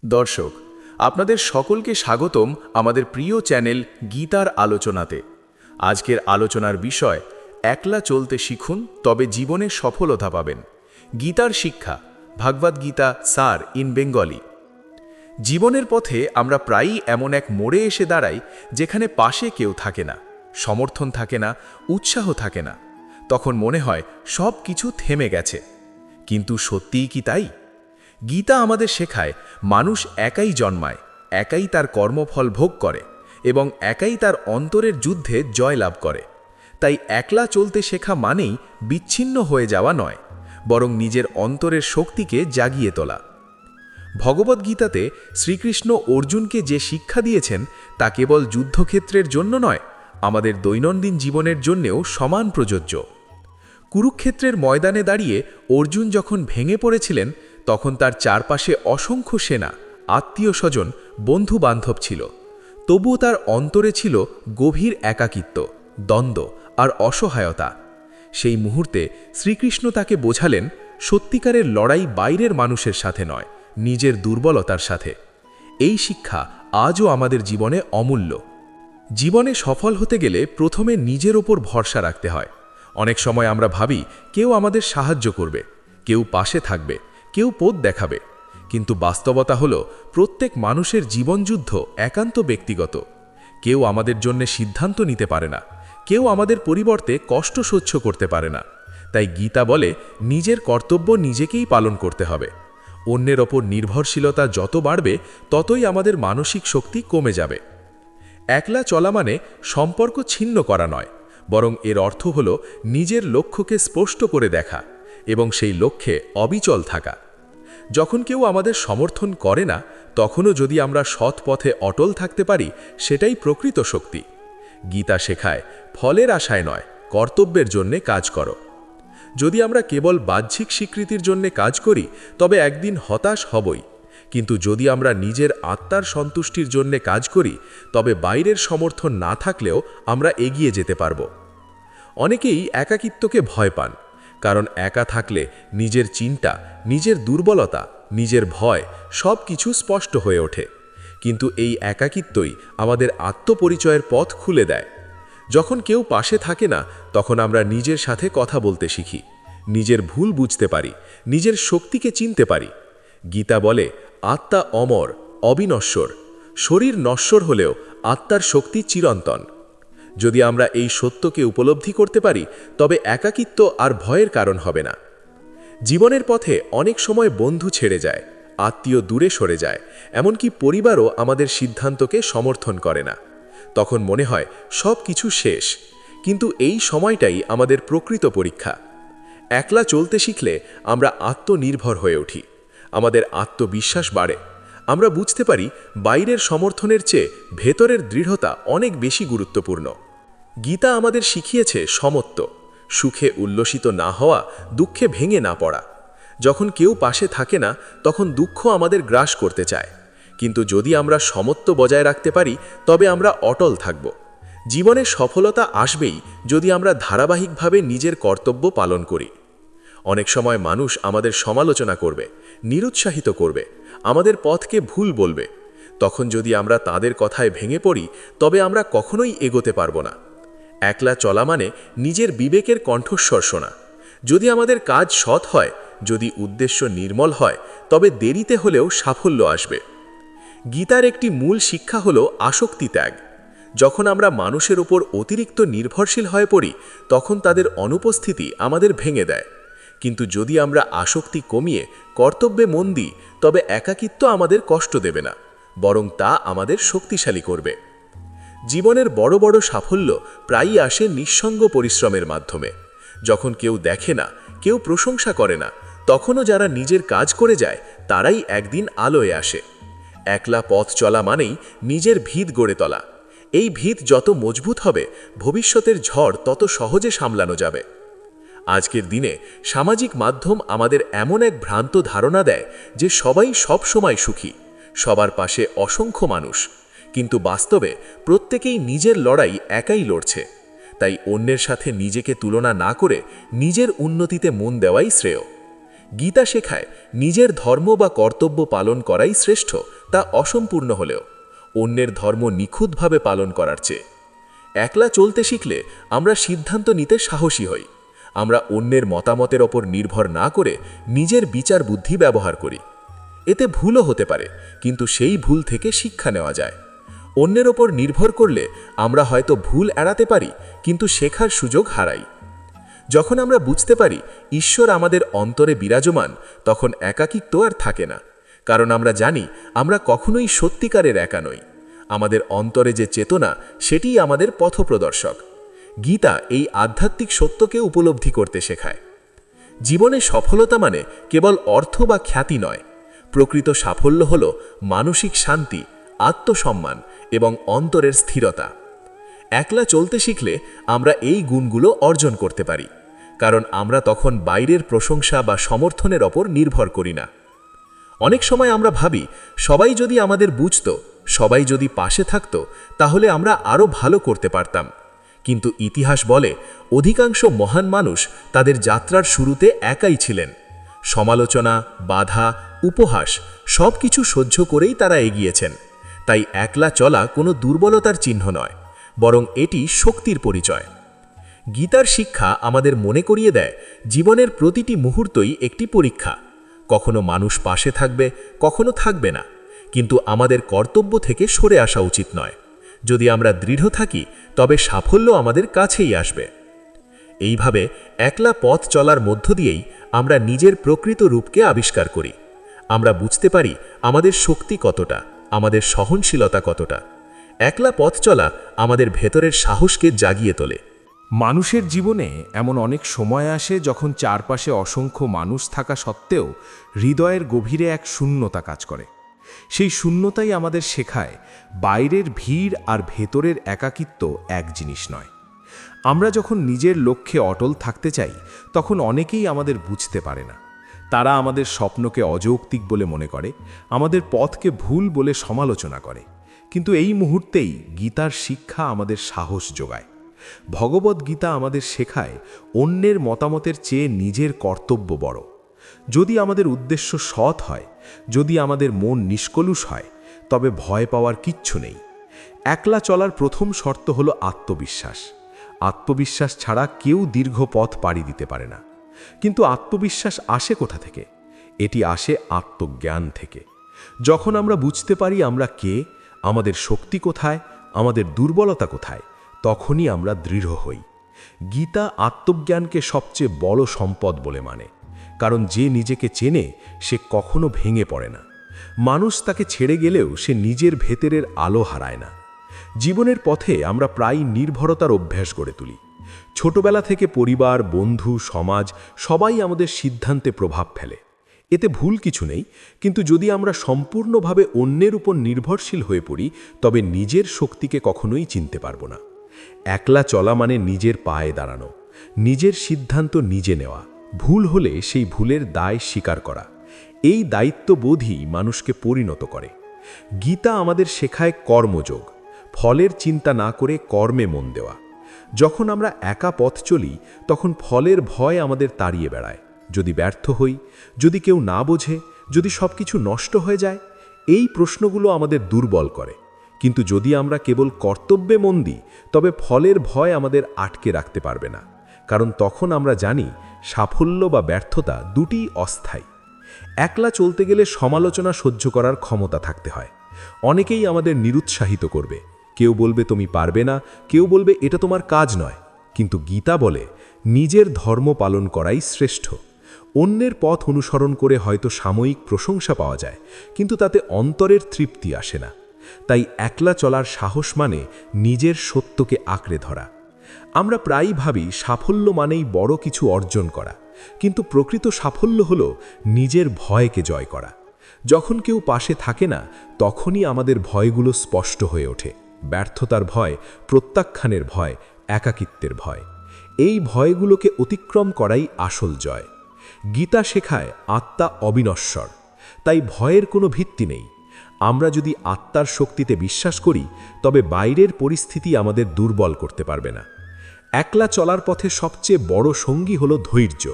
দর্শক, আপনাদের সকলকে স্বাগতম আমাদের প্রিয় চ্যানেল গীতার আলোচনাতে। আজকের আলোচনার বিষয়, একলা চলতে শিখুন, তবে জীবনে সফলতা পাবেন। গীতার শিক্ষা, ভাগবত গীতা সার ইন বেঙ্গলি। জীবনের পথে আমরা প্রায়ই এমন এক মোড়ে এসে দাঁড়াই যেখানে পাশে কেউ থাকে না, সমর্থন থাকে না, উৎসাহ থাকে না। তখন মনে হয় সব কিছু থেমে গেছে। কিন্তু সত্যিই কি তাই? গীতা আমাদের শেখায় মানুষ একাই জন্মায়, একাই তার কর্মফল ভোগ করে এবং একাই তার অন্তরের যুদ্ধে জয়লাভ করে। তাই একলা চলতে শেখা মানেই বিচ্ছিন্ন হয়ে যাওয়া নয়, বরং নিজের অন্তরের শক্তিকে জাগিয়ে তোলা। ভগবদ্গীতাতে শ্রীকৃষ্ণ অর্জুনকে যে শিক্ষা দিয়েছেন তা কেবল যুদ্ধক্ষেত্রের জন্য নয়, আমাদের দৈনন্দিন জীবনের জন্যেও সমান প্রযোজ্য। কুরুক্ষেত্রের ময়দানে দাঁড়িয়ে অর্জুন যখন ভেঙে পড়েছিলেন, তখন তার চারপাশে অসংখ্য সেনা, আত্মীয় স্বজন, বন্ধু বান্ধব ছিল। তবুও তার অন্তরে ছিল গভীর একাকিত্ব, দ্বন্দ্ব আর অসহায়তা। সেই মুহূর্তে শ্রীকৃষ্ণ তাকে বোঝালেন, সত্যিকারের লড়াই বাইরের মানুষের সাথে নয়, নিজের দুর্বলতার সাথে। এই শিক্ষা আজও আমাদের জীবনে অমূল্য। জীবনে সফল হতে গেলে প্রথমে নিজের ওপর ভরসা রাখতে হয়। অনেক সময় আমরা ভাবি কেউ আমাদের সাহায্য করবে, কেউ পাশে থাকবে, কেউ পথ দেখাবে। কিন্তু বাস্তবতা হলো, প্রত্যেক মানুষের জীবনযুদ্ধ একান্ত ব্যক্তিগত। কেউ আমাদের জন্য সিদ্ধান্ত নিতে পারে না, কেউ আমাদের পরিবর্তে কষ্ট সহ্য করতে পারে না। তাই গীতা বলে, নিজের কর্তব্য নিজেকেই পালন করতে হবে। অন্যের ওপর নির্ভরশীলতা যত বাড়বে, ততই আমাদের মানসিক শক্তি কমে যাবে। একলা চলা মানে সম্পর্ক ছিন্ন করা নয়, বরং এর অর্থ হল নিজের লক্ষ্যকে স্পষ্ট করে দেখা এবং সেই লক্ষ্যে অবিচল থাকা। যখন কেউ আমাদের সমর্থন করে না, তখনও যদি আমরা সৎ পথে অটল থাকতে পারি, সেটাই প্রকৃত শক্তি। গীতা শেখায়, ফলের আশায় নয়, কর্তব্যের জন্যে কাজ করো। যদি আমরা কেবল বাহ্যিক স্বীকৃতির জন্যে কাজ করি, তবে একদিন হতাশ হবই। কিন্তু যদি আমরা নিজের আত্মার সন্তুষ্টির জন্যে কাজ করি, তবে বাইরের সমর্থন না থাকলেও আমরা এগিয়ে যেতে পারব। অনেকেই একাকিত্বকে ভয় পান, কারণ একা থাকলে নিজের চিন্তা, নিজের দুর্বলতা, নিজের ভয় সব কিছু স্পষ্ট হয়ে ওঠে। কিন্তু এই একাকিত্বই আমাদের আত্মপরিচয়ের পথ খুলে দেয়। যখন কেউ পাশে থাকে না, তখন আমরা নিজের সাথে কথা বলতে শিখি, নিজের ভুল বুঝতে পারি, নিজের শক্তিকে চিনতে পারি। গীতা বলে, আত্মা অমর, অবিনশ্বর। শরীর নশ্বর হলেও আত্মার শক্তি চিরন্তন। যদি আমরা এই সত্যকে উপলব্ধি করতে পারি, তবে একাকিত্ব আর ভয়ের কারণ হবে না। জীবনের পথে অনেক সময় বন্ধু ছেড়ে যায়, আত্মীয় দূরে সরে যায়, এমনকি পরিবারও আমাদের সিদ্ধান্তকে সমর্থন করে না। তখন মনে হয় সব কিছু শেষ। কিন্তু এই সময়টাই আমাদের প্রকৃত পরীক্ষা। একলা চলতে শিখলে আমরা আত্মনির্ভর হয়ে উঠি, আমাদের আত্মবিশ্বাস বাড়ে। আমরা বুঝতে পারি বাইরের সমর্থনের চেয়ে ভেতরের দৃঢ়তা অনেক বেশি গুরুত্বপূর্ণ। গীতা আমাদের শিখিয়েছে সমত্ব, সুখে উল্লসিত না হওয়া, দুঃখে ভেঙে না পড়া। যখন কেউ পাশে থাকে না, তখন দুঃখ আমাদের গ্রাস করতে চায়। কিন্তু যদি আমরা সমত্ব বজায় রাখতে পারি, তবে আমরা অটল থাকব। জীবনে সফলতা আসবেই যদি আমরা ধারাবাহিকভাবে নিজের কর্তব্য পালন করি। অনেক সময় মানুষ আমাদের সমালোচনা করবে, নিরুৎসাহিত করবে, আমাদের পথকে ভুল বলবে। তখন যদি আমরা তাদের কথায় ভেঙে পড়ি, তবে আমরা কখনোই এগোতে পারব না। একলা চলা মানে নিজের বিবেকের কণ্ঠস্বর শোনা। যদি আমাদের কাজ সৎ হয়, যদি উদ্দেশ্য নির্মল হয়, তবে দেরিতে হলেও সাফল্য আসবে। গীতার একটি মূল শিক্ষা হল আসক্তি ত্যাগ। যখন আমরা মানুষের উপর অতিরিক্ত নির্ভরশীল হয়ে পড়ি, তখন তাদের অনুপস্থিতি আমাদের ভেঙে দেয়। কিন্তু যদি আমরা আসক্তি কমিয়ে কর্তব্যে মন দিই, তবে একাকিত্ব আমাদের কষ্ট দেবে না, বরং তা আমাদের শক্তিশালী করবে। জীবনের বড় বড় সাফল্য প্রায়ই আসে নিঃসঙ্গ পরিশ্রমের মাধ্যমে। যখন কেউ দেখে না, কেউ প্রশংসা করে না, তখনও যারা নিজের কাজ করে যায়, তারাই একদিন আলোয় আসে। একলা পথ চলা মানেই নিজের ভিত গড়ে তোলা। এই ভিত যত মজবুত হবে, ভবিষ্যতের ঝড় তত সহজে সামলানো যাবে। আজকের দিনে সামাজিক মাধ্যম আমাদের এমন এক ভ্রান্ত ধারণা দেয় যে সবাই সব সময় সুখী, সবার পাশে অসংখ্য মানুষ। কিন্তু বাস্তবে প্রত্যেকেই নিজের লড়াই একাই লড়ছে। তাই অন্যের সাথে নিজেকে তুলনা না করে নিজের উন্নতিতে মন দেওয়াই শ্রেয়। গীতা শেখায় নিজের ধর্ম বা কর্তব্য পালন করাই শ্রেষ্ঠ, তা অসম্পূর্ণ হলেও অন্যের ধর্ম নিখুঁতভাবে পালন করার চেয়ে। একলা চলতে শিখলে আমরা সিদ্ধান্ত নিতে সাহসী হই। আমরা অন্যের মতামতের ওপর নির্ভর না করে নিজের বিচার বুদ্ধি ব্যবহার করি। এতে ভুলও হতে পারে, কিন্তু সেই ভুল থেকে শিক্ষা নেওয়া যায়। অন্যের ওপর নির্ভর করলে আমরা হয়তো ভুল এড়াতে পারি, কিন্তু শেখার সুযোগ হারাই। যখন আমরা বুঝতে পারি ঈশ্বর আমাদের অন্তরে বিরাজমান, তখন একাকিত্ব আর থাকে না। কারণ আমরা জানি আমরা কখনোই সত্যিকারের একা নই। আমাদের অন্তরে যে চেতনা, সেটিই আমাদের পথপ্রদর্শক। গীতা এই আধ্যাত্মিক সত্যকে উপলব্ধি করতে শেখায়। জীবনে সফলতা মানে কেবল অর্থ বা খ্যাতি নয়। প্রকৃত সাফল্য হল মানসিক শান্তি, আত্মসম্মান এবং অন্তরের স্থিরতা। একলা চলতে শিখলে আমরা এই গুণগুলো অর্জন করতে পারি, কারণ আমরা তখন বাইরের প্রশংসা বা সমর্থনের ওপর নির্ভর করি না। অনেক সময় আমরা ভাবি, সবাই যদি আমাদের বুঝতো, সবাই যদি পাশে থাকতো, তাহলে আমরা আরও ভালো করতে পারতাম। কিন্তু ইতিহাস বলে অধিকাংশ মহান মানুষ তাদের যাত্রার শুরুতে একাই ছিলেন। সমালোচনা, বাধা, উপহাস সব কিছু সহ্য করেই তারা এগিয়েছেন। তাই একলা চলা কোনো দুর্বলতার চিহ্ন নয়, বরং এটি শক্তির পরিচয়। গীতার শিক্ষা আমাদের মনে করিয়ে দেয়, জীবনের প্রতিটি মুহূর্তই একটি পরীক্ষা। কখনো মানুষ পাশে থাকবে, কখনো থাকবে না, কিন্তু আমাদের কর্তব্য থেকে সরে আসা উচিত নয়। যদি আমরা দৃঢ় থাকি, তবে সাফল্য আমাদের কাছেই আসবে। এইভাবে একলা পথ চলার মধ্য দিয়েই আমরা নিজের প্রকৃত রূপকে আবিষ্কার করি। আমরা বুঝতে পারি আমাদের শক্তি কতটা, আমাদের সহনশীলতা কতটা। একলা পথ চলা আমাদের ভেতরের সাহসকে জাগিয়ে তোলে। মানুষের জীবনে এমন অনেক সময় আসে যখন চারপাশে অসংখ্য মানুষ থাকা সত্ত্বেও হৃদয়ের গভীরে এক শূন্যতা কাজ করে। সেই শূন্যতাই আমাদের শেখায় বাইরের ভিড় আর ভেতরের একাকিত্ব এক জিনিস নয়। আমরা যখন নিজের লক্ষ্যে অটল থাকতে চাই, তখন অনেকেই আমাদের বুঝতে পারে না। তারা আমাদের স্বপ্নকে অযৌক্তিক বলে মনে করে, আমাদের পথকে ভুল বলে সমালোচনা করে। কিন্তু এই মুহূর্তেই গীতার শিক্ষা আমাদের সাহস যোগায়। ভগবদ্গীতা আমাদের শেখায় অন্যের মতামতের চেয়ে নিজের কর্তব্য বড়। যদি আমাদের উদ্দেশ্য সৎ হয়, যদি আমাদের মন নিষ্কলুষ হয়, তবে ভয় পাওয়ার কিচ্ছু নেই। একলা চলার প্রথম শর্ত হলো আত্মবিশ্বাস। আত্মবিশ্বাস ছাড়া কেউ দীর্ঘ পথ পাড়ি দিতে পারে না। কিন্তু আত্মবিশ্বাস আসে কোথা থেকে? এটি আসে আত্মজ্ঞান থেকে। যখন আমরা বুঝতে পারি আমরা কে, আমাদের শক্তি কোথায়, আমাদের দুর্বলতা কোথায়, তখনই আমরা দৃঢ় হই। গীতা আত্মজ্ঞানকে সবচেয়ে বড় সম্পদ বলে মানে, কারণ যে নিজেকে চেনে সে কখনো ভেঙে পড়ে না। মানুষ তাকে ছেড়ে গেলেও সে নিজের ভেতরের আলো হারায় না। জীবনের পথে আমরা প্রায় নির্ভরতার অভ্যাস গড়ে তুলি। ছোটবেলা থেকে পরিবার, বন্ধু, সমাজ সবাই আমাদের সিদ্ধান্তে প্রভাব ফেলে। এতে ভুল কিছু নেই, কিন্তু যদি আমরা সম্পূর্ণভাবে অন্যের উপর নির্ভরশীল হয়ে পড়ি, তবে নিজের শক্তিকে কখনোই চিনতে পারবো না। একলা চলা মানে নিজের পায়ে দাঁড়ানো, নিজের সিদ্ধান্ত নিজে নেওয়া, ভুল হলে সেই ভুলের দায় স্বীকার করা। এই দায়িত্ববোধই মানুষকে পরিণত করে। গীতা আমাদের শেখায় কর্মযোগ, ফলের চিন্তা না করে কর্মে মন দেওয়া। যখন আমরা একা পথ চলি, তখন ফলের ভয় আমাদের তাড়িয়ে বেড়ায়। যদি ব্যর্থ হই, যদি কেউ না বোঝে, যদি সব কিছু নষ্ট হয়ে যায়, এই প্রশ্নগুলো আমাদের দুর্বল করে। কিন্তু যদি আমরা কেবল কর্তব্যে মন দিই, তবে ফলের ভয় আমাদের আটকে রাখতে পারবে না। কারণ তখন আমরা জানি সাফল্য বা ব্যর্থতা দুটিই অস্থায়ী। একলা চলতে গেলে সমালোচনা সহ্য করার ক্ষমতা থাকতে হয়। অনেকেই আমাদের নিরুৎসাহিত করবে, কেউ বলবে তুমি পারবে না, কেউ বলবে এটা তোমার কাজ নয়। কিন্তু গীতা বলে নিজের ধর্ম পালন করাই শ্রেষ্ঠ। অন্যের পথ অনুসরণ করে হয়তো সাময়িক প্রশংসা পাওয়া যায়, কিন্তু তাতে অন্তরের তৃপ্তি আসে না। তাই একলা চলার সাহস মানে নিজের সত্যকে আঁকড়ে ধরা। আমরা প্রায়ই ভাবি সাফল্য মানেই বড় কিছু অর্জন করা, কিন্তু প্রকৃত সাফল্য হলো নিজের ভয়কে জয় করা। যখন কেউ পাশে থাকে না, তখনই আমাদের ভয়গুলো স্পষ্ট হয়ে ওঠে। ব্যর্থতার ভয়, প্রত্যাখ্যানের ভয়, একাকিত্বের ভয়। এই ভয়গুলোকে অতিক্রম করাই আসল জয়। গীতা শেখায় আত্মা অবিনশ্বর, তাই ভয়ের কোনো ভিত্তি নেই। আমরা যদি আত্মার শক্তিতে বিশ্বাস করি, তবে বাইরের পরিস্থিতি আমাদের দুর্বল করতে পারবে না। একলা চলার পথে সবচেয়ে বড় সঙ্গী হলো ধৈর্য।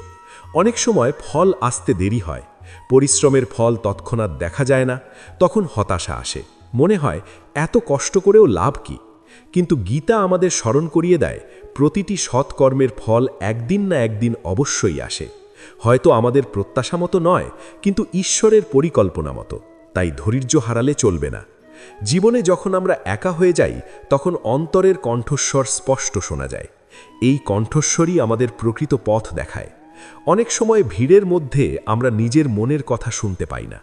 অনেক সময় ফল আসতে দেরি হয়, পরিশ্রমের ফল তৎক্ষণাৎ দেখা যায় না, তখন হতাশা আসে, মনে হয় এত কষ্ট করেও লাভ কি। কিন্তু গীতা আমাদের স্মরণ করিয়ে দেয়, প্রতিটি সৎকর্মের ফল একদিন না একদিন অবশ্যই আসে। হয়তো আমাদের প্রত্যাশা মতো নয়, কিন্তু ঈশ্বরের পরিকল্পনা মতো। তাই ধৈর্য হারালে চলবে না। জীবনে যখন আমরা একা হয়ে যাই, তখন অন্তরের কণ্ঠস্বর স্পষ্ট শোনা যায়। এই কণ্ঠস্বরই আমাদের প্রকৃত পথ দেখায়। অনেক সময় ভিড়ের মধ্যে আমরা নিজের মনের কথা শুনতে পাই না,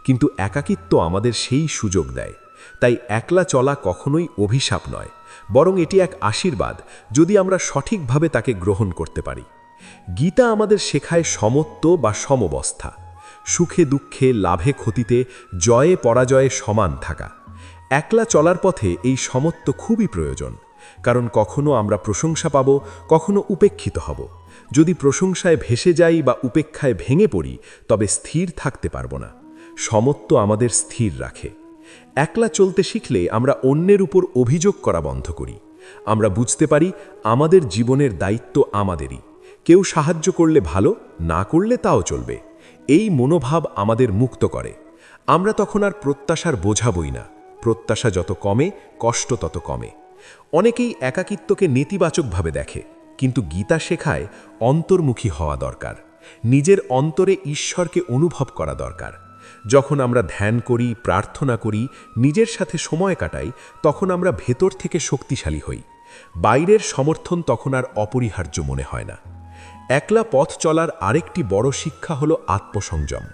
কিন্তু একাকিত্ব আমাদের সেই সুযোগ দেয়। তাই একলা চলা কখনোই অভিশাপ নয়, বরং এটি এক আশীর্বাদ, যদি আমরা সঠিকভাবে তাকে গ্রহণ করতে পারি। গীতা আমাদের শেখায় সমত্ব বা সমবস্থা, সুখে দুঃখে লাভে ক্ষতিতে জয়ে পরাজয়ে সমান থাকা। একলা চলার পথে এই সমত্ব খুবই প্রয়োজন, কারণ কখনো আমরা প্রশংসা পাব, কখনো উপেক্ষিত হব। যদি প্রশংসায় ভেসে যাই বা উপেক্ষায় ভেঙে পড়ি, তবে স্থির থাকতে পারব না। সমত্ব আমাদের স্থির রাখে। একলা চলতে শিখলে আমরা অন্যের উপর অভিযোগ করা বন্ধ করি। আমরা বুঝতে পারি আমাদের জীবনের দায়িত্ব আমাদেরই। কেউ সাহায্য করলে ভালো, না করলে তাও চলবে। এই মনোভাব আমাদের মুক্ত করে। আমরা তখন আর প্রত্যাশার বোঝা বই না। প্রত্যাশা যত কমে, কষ্ট তত কমে। অনেকেই একাকিত্বকে নেতিবাচকভাবে দেখে, কিন্তু গীতা শেখায় অন্তর্মুখী হওয়া দরকার। নিজের অন্তরে ঈশ্বরকে অনুভব করা দরকার। যখন আমরা ধ্যান করি, প্রার্থনা করি, নিজের সাথে সময় কাটাই, তখন আমরা ভেতর থেকে শক্তিশালী হই। বাইরের সমর্থন তখন আর অপরিহার্য মনে হয় না। একলা পথ চলার আরেকটি বড় শিক্ষা হলো আত্মসংযম।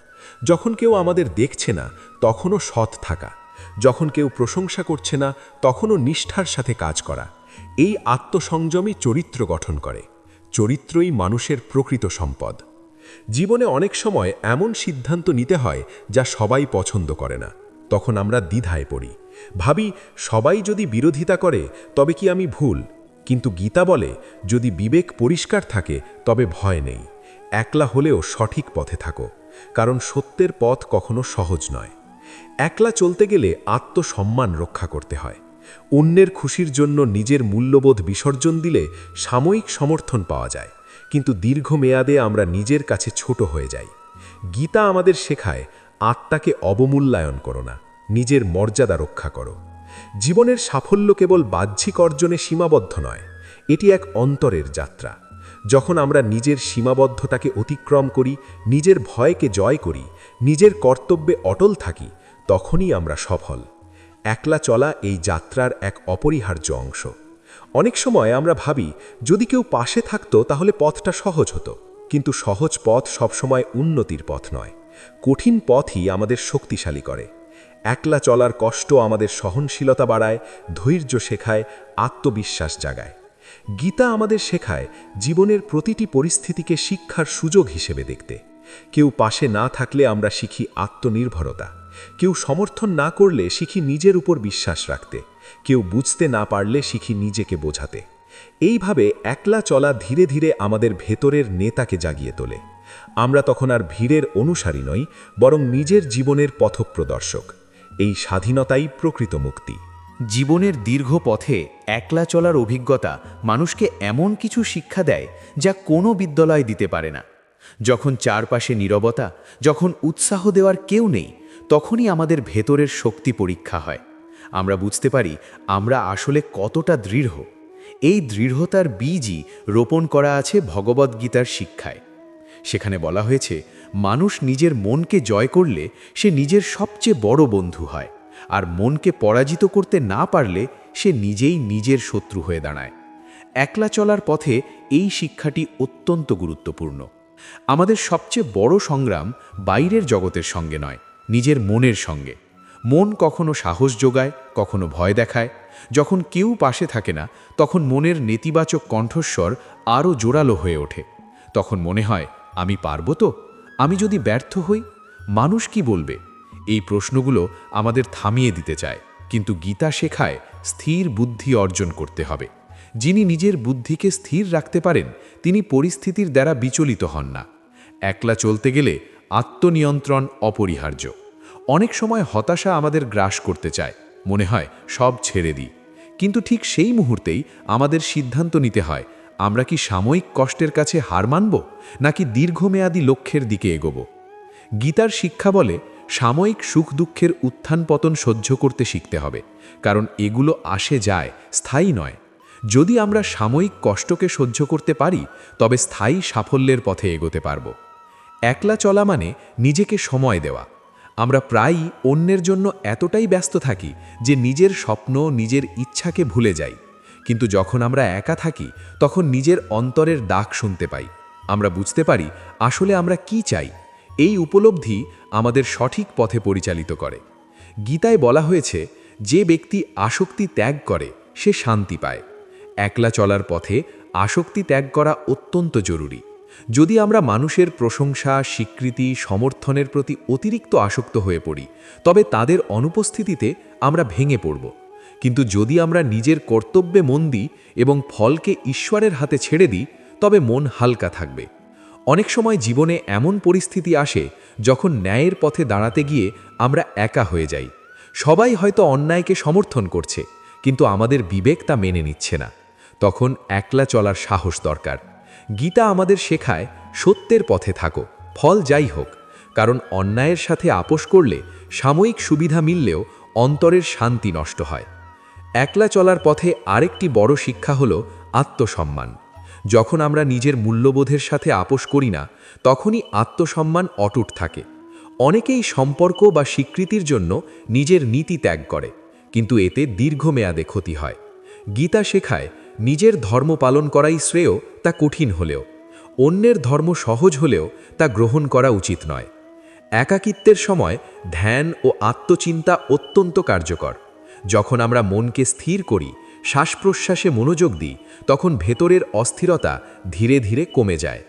যখন কেউ আমাদের দেখছে না, তখনও সৎ থাকা। যখন কেউ প্রশংসা করছে না, তখনও নিষ্ঠার সাথে কাজ করা। এই আত্মসংযমই চরিত্র গঠন করে। চরিত্রই মানুষের প্রকৃত সম্পদ। জীবনে অনেক সময় এমন সিদ্ধান্ত নিতে হয় যা সবাই পছন্দ করে না। তখন আমরা দ্বিধায় পড়ি, ভাবি সবাই যদি বিরোধিতা করে তবে কি আমি ভুল? কিন্তু গীতা বলে, যদি বিবেক পরিষ্কার থাকে তবে ভয় নেই। একলা হলেও সঠিক পথে থাকো, কারণ সত্যের পথ কখনো সহজ নয়। একলা চলতে গেলে আত্মসম্মান রক্ষা করতে হয়। অন্যের খুশির জন্য নিজের মূল্যবোধ বিসর্জন দিলে সাময়িক সমর্থন পাওয়া যায়, কিন্তু দীর্ঘমেয়াদে আমরা নিজের কাছে ছোট হয়ে যাই। গীতা আমাদের শেখায়, আত্মাকে অবমূল্যায়ন করো না, নিজের মর্যাদা রক্ষা করো। জীবনের সাফল্য কেবল বাহ্যিক অর্জনে সীমাবদ্ধ নয়, এটি এক অন্তরের যাত্রা। যখন আমরা নিজের সীমাবদ্ধতাকে অতিক্রম করি, নিজের ভয়কে জয় করি, নিজের কর্তব্যে অটল থাকি, তখনই আমরা সফল। একলা চলা এই যাত্রার এক অপরিহার্য অংশ। অনেক সময় আমরা ভাবি, যদি কেউ পাশে থাকতো তাহলে পথটা সহজ হতো। কিন্তু সহজ পথ সবসময় উন্নতির পথ নয়। কঠিন পথই আমাদের শক্তিশালী করে। একলা চলার কষ্ট আমাদের সহনশীলতা বাড়ায়, ধৈর্য শেখায়, আত্মবিশ্বাস জাগায়। গীতা আমাদের শেখায় জীবনের প্রতিটি পরিস্থিতিকে শিক্ষার সুযোগ হিসেবে দেখতে। কেউ পাশে না থাকলে আমরা শিখি আত্মনির্ভরতা। কেউ সমর্থন না করলে শিখি নিজের উপর বিশ্বাস রাখতে। কেউ বুঝতে না পারলে শিখি নিজেকে বোঝাতে। এইভাবে একলা চলা ধীরে ধীরে আমাদের ভেতরের নেতাকে জাগিয়ে তোলে। আমরা তখন আর ভিড়ের অনুসারী নই, বরং নিজের জীবনের পথপ্রদর্শক। এই স্বাধীনতাই প্রকৃত মুক্তি। জীবনের দীর্ঘ পথে একলা চলার অভিজ্ঞতা মানুষকে এমন কিছু শিক্ষা দেয় যা কোনো বিদ্যালয় দিতে পারে না। যখন চারপাশে নীরবতা, যখন উৎসাহ দেওয়ার কেউ নেই, তখনই আমাদের ভেতরের শক্তি পরীক্ষা হয়। আমরা বুঝতে পারি আমরা আসলে কতটা দৃঢ়। এই দৃঢ়তার বীজই রোপণ করা আছে ভগবদ্গীতার শিক্ষায়। সেখানে বলা হয়েছে, মানুষ নিজের মনকে জয় করলে সে নিজের সবচেয়ে বড় বন্ধু হয়, আর মনকে পরাজিত করতে না পারলে সে নিজেই নিজের শত্রু হয়ে দাঁড়ায়। একলা চলার পথে এই শিক্ষাটি অত্যন্ত গুরুত্বপূর্ণ। আমাদের সবচেয়ে বড় সংগ্রাম বাইরের জগতের সঙ্গে নয়, নিজের মনের সঙ্গে। মন কখনো সাহস যোগায়, কখনো ভয় দেখায়। যখন কেউ পাশে থাকে না, তখন মনের নেতিবাচক কণ্ঠস্বর আরও জোরালো হয়ে ওঠে। তখন মনে হয়, আমি পারব তো? আমি যদি ব্যর্থ হই, মানুষ কি বলবে? এই প্রশ্নগুলো আমাদের থামিয়ে দিতে চায়, কিন্তু গীতা শেখায় স্থির বুদ্ধি অর্জন করতে হবে। যিনি নিজের বুদ্ধিকে স্থির রাখতে পারেন, তিনি পরিস্থিতির দ্বারা বিচলিত হন না। একলা চলতে গেলে আত্মনিয়ন্ত্রণ অপরিহার্য। অনেক সময় হতাশা আমাদের গ্রাস করতে চায়, মনে হয় সব ছেড়ে দিই। কিন্তু ঠিক সেই মুহূর্তেই আমাদের সিদ্ধান্ত নিতে হয়, আমরা কি সাময়িক কষ্টের কাছে হার মানব নাকি দীর্ঘমেয়াদী লক্ষ্যের দিকে এগোব? গীতার শিক্ষা বলে সাময়িক সুখ দুঃখের উত্থান পতন সহ্য করতে শিখতে হবে, কারণ এগুলো আসে যায়, স্থায়ী নয়। যদি আমরা সাময়িক কষ্টকে সহ্য করতে পারি তবে স্থায়ী সাফল্যের পথে এগোতে পারব। একলা চলা মানে নিজেকে সময় দেওয়া। আমরা প্রায়ই অন্যের জন্য এতটাই ব্যস্ত থাকি যে নিজের স্বপ্ন, নিজের ইচ্ছাকে ভুলে যাই। কিন্তু যখন আমরা একা থাকি তখন নিজের অন্তরের ডাক শুনতে পাই। আমরা বুঝতে পারি আসলে আমরা কি চাই। এই উপলব্ধি আমাদের সঠিক পথে পরিচালিত করে। গীতায় বলা হয়েছে, যে ব্যক্তি আসক্তি ত্যাগ করে সে শান্তি পায়। একলা চলার পথে আসক্তি ত্যাগ করা অত্যন্ত জরুরি। যদি আমরা মানুষের প্রশংসা, স্বীকৃতি, সমর্থনের প্রতি অতিরিক্ত আসক্ত হয়ে পড়ি তবে তাদের অনুপস্থিতিতে আমরা ভেঙে পড়ব। কিন্তু যদি আমরা নিজের কর্তব্যে মন দিই এবং ফলকে ঈশ্বরের হাতে ছেড়ে দিই তবে মন হালকা থাকবে। অনেক সময় জীবনে এমন পরিস্থিতি আসে যখন ন্যায়ের পথে দাঁড়াতে গিয়ে আমরা একা হয়ে যাই। সবাই হয়তো অন্যায়কে সমর্থন করছে, কিন্তু আমাদের বিবেক তা মেনে নিচ্ছে না। তখন একলা চলার সাহস দরকার। গীতা আমাদের শেখায়, সত্যের পথে থাকো, ফল যাই হোক। কারণ অন্যায়ের সাথে আপোষ করলে সাময়িক সুবিধা মিললেও অন্তরের শান্তি নষ্ট হয়। একলা চলার পথে আরেকটি বড় শিক্ষা হলো আত্মসম্মান। যখন আমরা নিজের মূল্যবোধের সাথে আপোষ করি না তখনই আত্মসম্মান অটুট থাকে। অনেকেই সম্পর্ক বা স্বীকৃতির জন্য নিজের নীতি ত্যাগ করে, কিন্তু এতে দীর্ঘমেয়াদে ক্ষতি হয়। গীতা শেখায়, নিজের ধর্ম পালন করাই শ্রেয়, তা কঠিন হলেও। অন্যের ধর্ম সহজ হলেও তা গ্রহণ করা উচিত নয়। একাকিত্বের সময় ধ্যান ও আত্মচিন্তা অত্যন্ত কার্যকর। যখন আমরা মনকে স্থির করি, শ্বাস প্রশ্বাসে মনোযোগ দিই, তখন ভেতরের অস্থিরতা ধীরে ধীরে কমে যায়।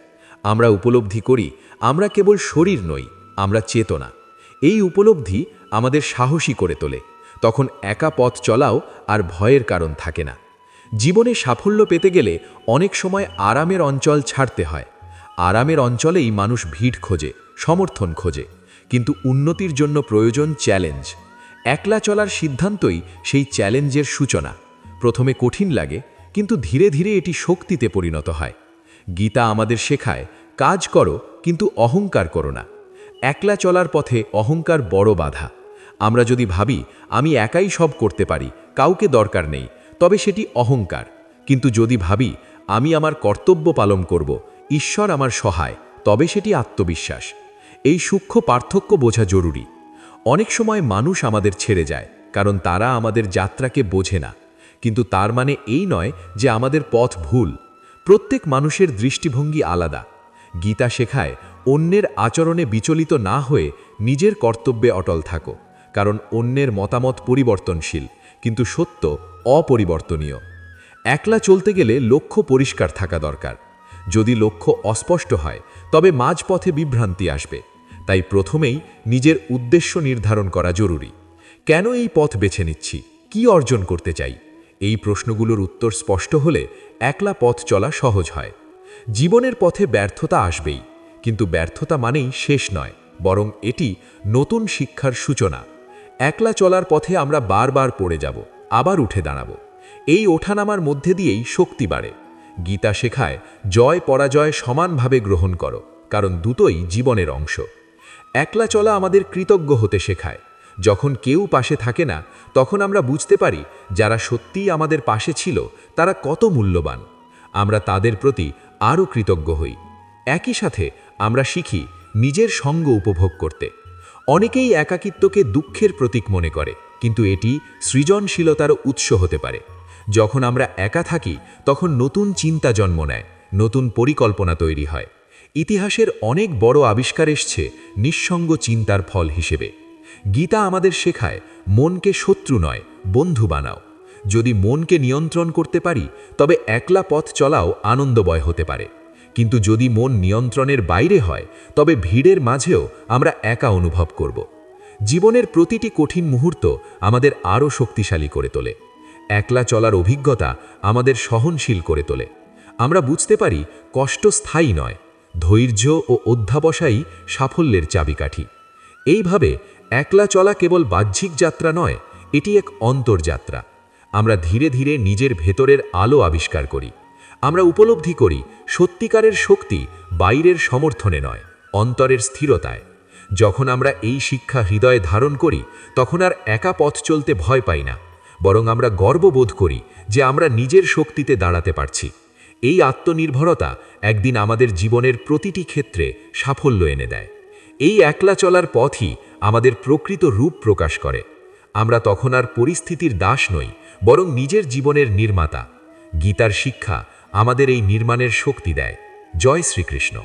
আমরা উপলব্ধি করি আমরা কেবল শরীর নই, আমরা চেতনা। এই উপলব্ধি আমাদের সাহসী করে তোলে। তখন একা পথ চলাও আর ভয়ের কারণ থাকে না। জীবনে সাফল্য পেতে গেলে অনেক সময় আরামের অঞ্চল ছাড়তে হয়। আরামের অঞ্চলেই মানুষ ভিড় খোঁজে, সমর্থন খোঁজে, কিন্তু উন্নতির জন্য প্রয়োজন চ্যালেঞ্জ। একলা চলার সিদ্ধান্তই সেই চ্যালেঞ্জের সূচনা। প্রথমে কঠিন লাগে, কিন্তু ধীরে ধীরে এটি শক্তিতে পরিণত হয়। গীতা আমাদের শেখায়, কাজ করো কিন্তু অহংকার করো না। একলা চলার পথে অহংকার বড় বাধা। আমরা যদি ভাবি আমি একাই সব করতে পারি, কাউকে দরকার নেই, তবে সেটি অহংকার। কিন্তু যদি ভাবি আমি আমার কর্তব্য পালন করব, ঈশ্বর আমার সহায়, তবে সেটি আত্মবিশ্বাস। এই সূক্ষ্ম পার্থক্য বোঝা জরুরি। অনেক সময় মানুষ আমাদের ছেড়ে যায় কারণ তারা আমাদের যাত্রাকে বোঝে না, কিন্তু তার মানে এই নয় যে আমাদের পথ ভুল। প্রত্যেক মানুষের দৃষ্টিভঙ্গি আলাদা। গীতা শেখায়, অন্যের আচরণে বিচলিত না হয়ে নিজের কর্তব্যে অটল থাকো, কারণ অন্যের মতামত পরিবর্তনশীল, কিন্তু সত্য অপরিবর্তনীয়। একলা চলতে গেলে লক্ষ্য পরিষ্কার থাকা দরকার। যদি লক্ষ্য অস্পষ্ট হয় তবে মাঝপথে বিভ্রান্তি আসবে। তাই প্রথমেই নিজের উদ্দেশ্য নির্ধারণ করা জরুরি। কেন এই পথ বেছে নিচ্ছি, কি অর্জন করতে চাই? এই প্রশ্নগুলোর উত্তর স্পষ্ট হলে একলা পথ চলা সহজ হয়। জীবনের পথে ব্যর্থতা আসবেই, কিন্তু ব্যর্থতা মানেই শেষ নয়, বরং এটি নতুন শিক্ষার সূচনা। একলা চলার পথে আমরা বারবার পড়ে যাব, আবার উঠে দাঁড়াব। এই ওঠানামার মধ্যে দিয়েই শক্তি বাড়ে। গীতা শেখায়, জয় পরাজয় সমানভাবে গ্রহণ করো, কারণ দুটোই জীবনের অংশ। একলা চলা আমাদের কৃতজ্ঞ হতে শেখায়। যখন কেউ পাশে থাকে না তখন আমরা বুঝতে পারি যারা সত্যিই আমাদের পাশে ছিল তারা কত মূল্যবান। আমরা তাদের প্রতি আরও কৃতজ্ঞ হই। একই সাথে আমরা শিখি নিজের সঙ্গ উপভোগ করতে। অনেকেই একাকিত্বকে দুঃখের প্রতীক মনে করে, কিন্তু এটি সৃজনশীলতারও উৎস হতে পারে। যখন আমরা একা থাকি তখন নতুন চিন্তা জন্ম নেয়, নতুন পরিকল্পনা তৈরি হয়। ইতিহাসের অনেক বড় আবিষ্কার এসছে নিঃসঙ্গ চিন্তার ফল হিসেবে। গীতা আমাদের শেখায়, মনকে শত্রু নয়, বন্ধু বানাও। যদি মনকে নিয়ন্ত্রণ করতে পারি তবে একলা পথ চলাও আনন্দময় হতে পারে। কিন্তু যদি মন নিয়ন্ত্রণের বাইরে হয় তবে ভিড়ের মাঝেও আমরা একা অনুভব করব। জীবনের প্রতিটি কঠিন মুহূর্ত আমাদের আরও শক্তিশালী করে তোলে। একলা চলার অভিজ্ঞতা আমাদের সহনশীল করে তোলে। আমরা বুঝতে পারি কষ্ট স্থায়ী নয়, ধৈর্য ও অধ্যাবসায়ই সাফল্যের চাবিকাঠি। এইভাবে একলা চলা কেবল বাহ্যিক যাত্রা নয়, এটি এক অন্তর্যাত্রা। আমরা ধীরে ধীরে নিজের ভেতরের আলো আবিষ্কার করি। আমরা উপলব্ধি করি সত্যিকারের শক্তি বাইরের সমর্থনে নয়, অন্তরের স্থিরতায়। যখন আমরা এই শিক্ষা হৃদয়ে ধারণ করি, তখন আর একা পথ চলতে ভয় পাই না, বরং আমরা গর্ববোধ করি যে আমরা নিজের শক্তিতে দাঁড়াতে পারছি। এই আত্মনির্ভরতা একদিন আমাদের জীবনের প্রতিটি ক্ষেত্রে সাফল্য এনে দেয়। এই একলা চলার পথই আমাদের প্রকৃত রূপ প্রকাশ করে। আমরা তখন আর পরিস্থিতির দাস নই, বরং নিজের জীবনের নির্মাতা। গীতার শিক্ষা আমাদের এই নির্মাণের শক্তি দেয়। জয় শ্রীকৃষ্ণ।